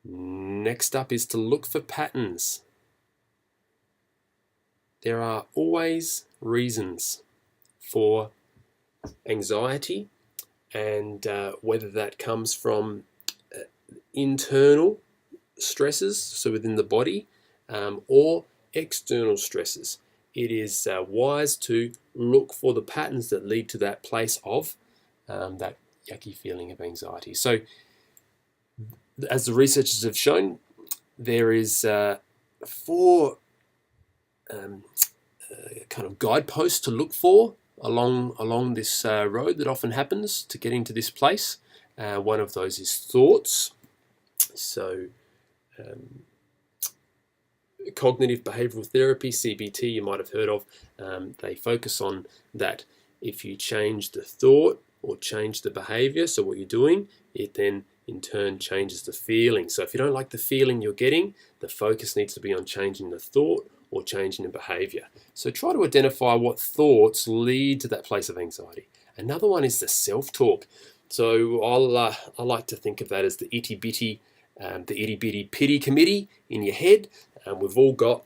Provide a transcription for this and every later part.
Next up is to look for patterns. There are always reasons for anxiety, and whether that comes from internal stresses, so within the body, or external stresses. It is wise to look for the patterns that lead to that place of that yucky feeling of anxiety. So, as the researchers have shown, there is 4 kind of guideposts to look for along this road that often happens to getting to this place. One of those is thoughts. So cognitive behavioral therapy, CBT, you might have heard of, they focus on that. If you change the thought or change the behavior, so what you're doing, it then in turn changes the feeling. So if you don't like the feeling you're getting, the focus needs to be on changing the thought or changing the behavior. So try to identify what thoughts lead to that place of anxiety. Another one is the self-talk. So I like to think of that as the itty bitty pity committee in your head. We've all got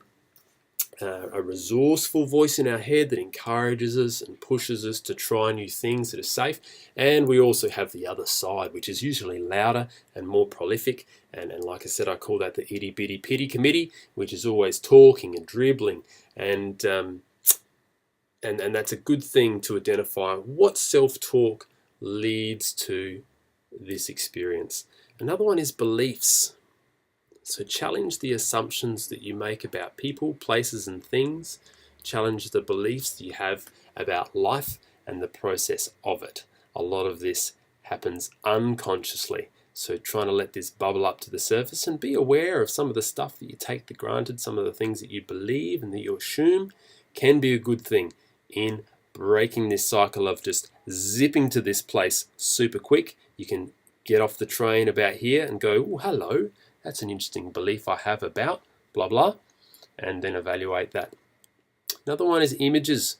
a resourceful voice in our head that encourages us and pushes us to try new things that are safe. And we also have the other side, which is usually louder and more prolific. And like I said, I call that the itty bitty pity committee, which is always talking and dribbling. And that's a good thing to identify what self-talk leads to this experience. Another one is beliefs. So challenge the assumptions that you make about people, places, and things. Challenge the beliefs that you have about life and the process of it. A lot of this happens unconsciously. So trying to let this bubble up to the surface and be aware of some of the stuff that you take for granted, some of the things that you believe and that you assume can be a good thing in breaking this cycle of just zipping to this place super quick. You can get off the train about here and go, oh, hello, that's an interesting belief I have about blah, blah, and then evaluate that. Another one is images.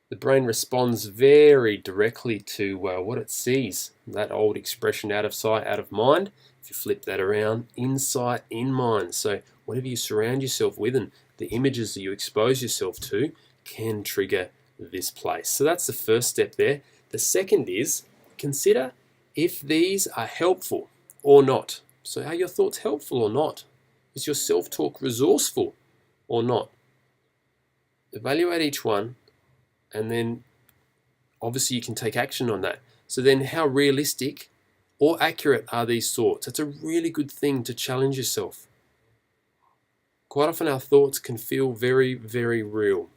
The brain responds very directly to what it sees. That old expression, out of sight, out of mind. If you flip that around, in sight, in mind. So whatever you surround yourself with and the images that you expose yourself to can trigger this place. So that's the first step there. The second is consider if these are helpful or not. So are your thoughts helpful or not? Is your self-talk resourceful or not? Evaluate each one, and then obviously you can take action on that. So then how realistic or accurate are these thoughts? That's a really good thing to challenge yourself. Quite often our thoughts can feel very, very real.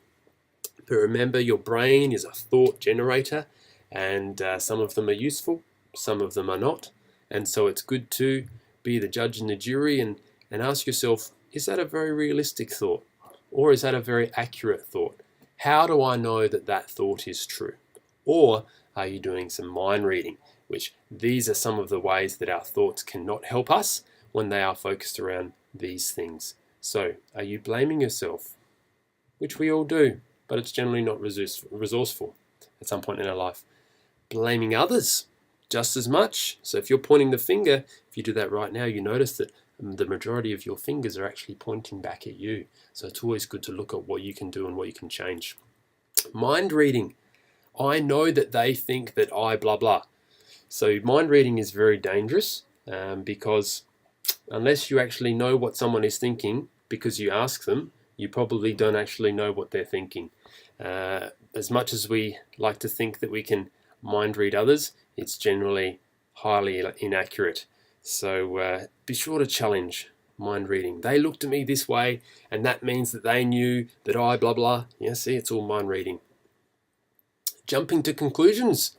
But remember, your brain is a thought generator, and some of them are useful, some of them are not. And so it's good to be the judge and the jury and ask yourself, is that a very realistic thought? Or is that a very accurate thought? How do I know that that thought is true? Or are you doing some mind reading, which these are some of the ways that our thoughts cannot help us when they are focused around these things. So are you blaming yourself? Which we all do, but it's generally not resourceful at some point in our life. Blaming others just as much. So if you're pointing the finger, if you do that right now, you notice that the majority of your fingers are actually pointing back at you. So it's always good to look at what you can do and what you can change. Mind reading. I know that they think that I blah blah. So mind reading is very dangerous because unless you actually know what someone is thinking because you ask them, you probably don't actually know what they're thinking. As much as we like to think that we can mind read others, it's generally highly inaccurate. So be sure to challenge mind reading. They looked at me this way, and that means that they knew that I blah blah. Yeah, see, it's all mind reading. Jumping to conclusions.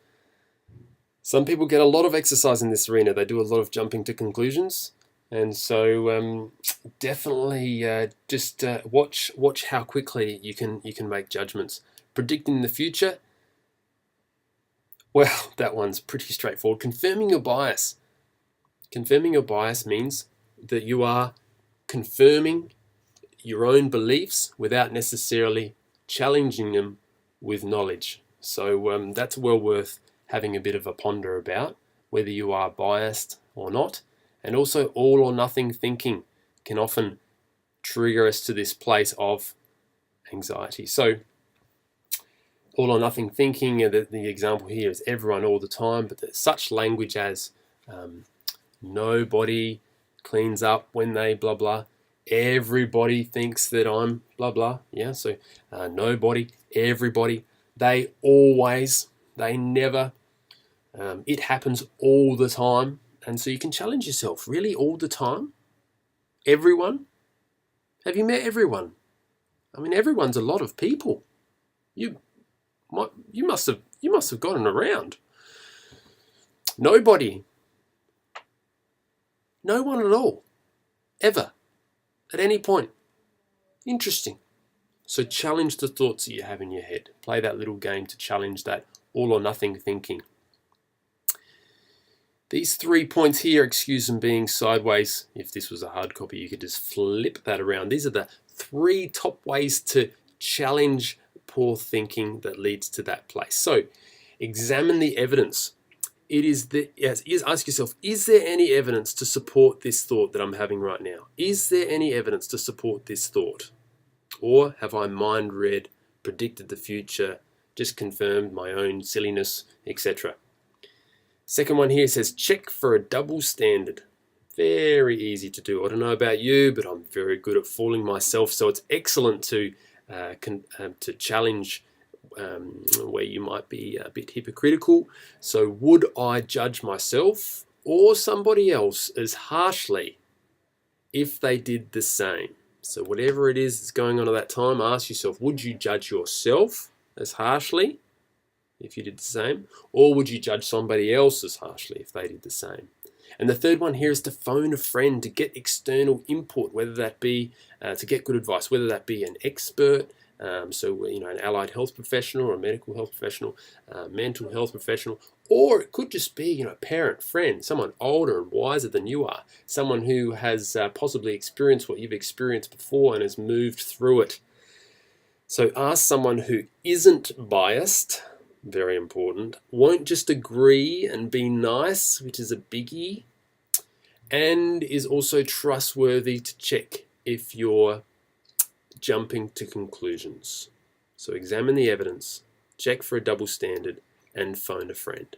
Some people get a lot of exercise in this arena. They do a lot of jumping to conclusions. And so definitely just watch how quickly you can make judgments. Predicting the future. Well, that one's pretty straightforward. Confirming your bias. Confirming your bias means that you are confirming your own beliefs without necessarily challenging them with knowledge. So that's well worth having a bit of a ponder about, whether you are biased or not. And also all or nothing thinking can often trigger us to this place of anxiety. So all or nothing thinking, the example here is everyone all the time, but there's such language as nobody cleans up when they blah blah, everybody thinks that I'm blah blah, yeah, so nobody, everybody, they always, they never, it happens all the time. And so you can challenge yourself, really, all the time? Everyone? Have you met everyone? I mean, everyone's a lot of people. You must have gotten around. Nobody. No one at all. Ever. At any point. Interesting. So challenge the thoughts that you have in your head. Play that little game to challenge that all or nothing thinking. These 3 points here, excuse them being sideways. If this was a hard copy, you could just flip that around. These are the 3 top ways to challenge poor thinking that leads to that place. So examine the evidence. Ask yourself, is there any evidence to support this thought that I'm having right now? Is there any evidence to support this thought? Or have I mind read, predicted the future, just confirmed my own silliness, etc.? Second one here says check for a double standard. Very easy to do. I don't know about you, but I'm very good at fooling myself. So it's excellent to challenge where you might be a bit hypocritical. So would I judge myself or somebody else as harshly if they did the same? So whatever it is that's going on at that time, ask yourself, would you judge yourself as harshly if you did the same? Or would you judge somebody else as harshly if they did the same? And the third one here is to phone a friend to get external input, whether that be to get good advice, whether that be an expert, so an allied health professional or a medical health professional, mental health professional, or it could just be a parent, friend, someone older and wiser than you are, someone who has possibly experienced what you've experienced before and has moved through it. So ask someone who isn't biased, very important, won't just agree and be nice, which is a biggie, and is also trustworthy to check if you're jumping to conclusions. So examine the evidence, check for a double standard, and phone a friend.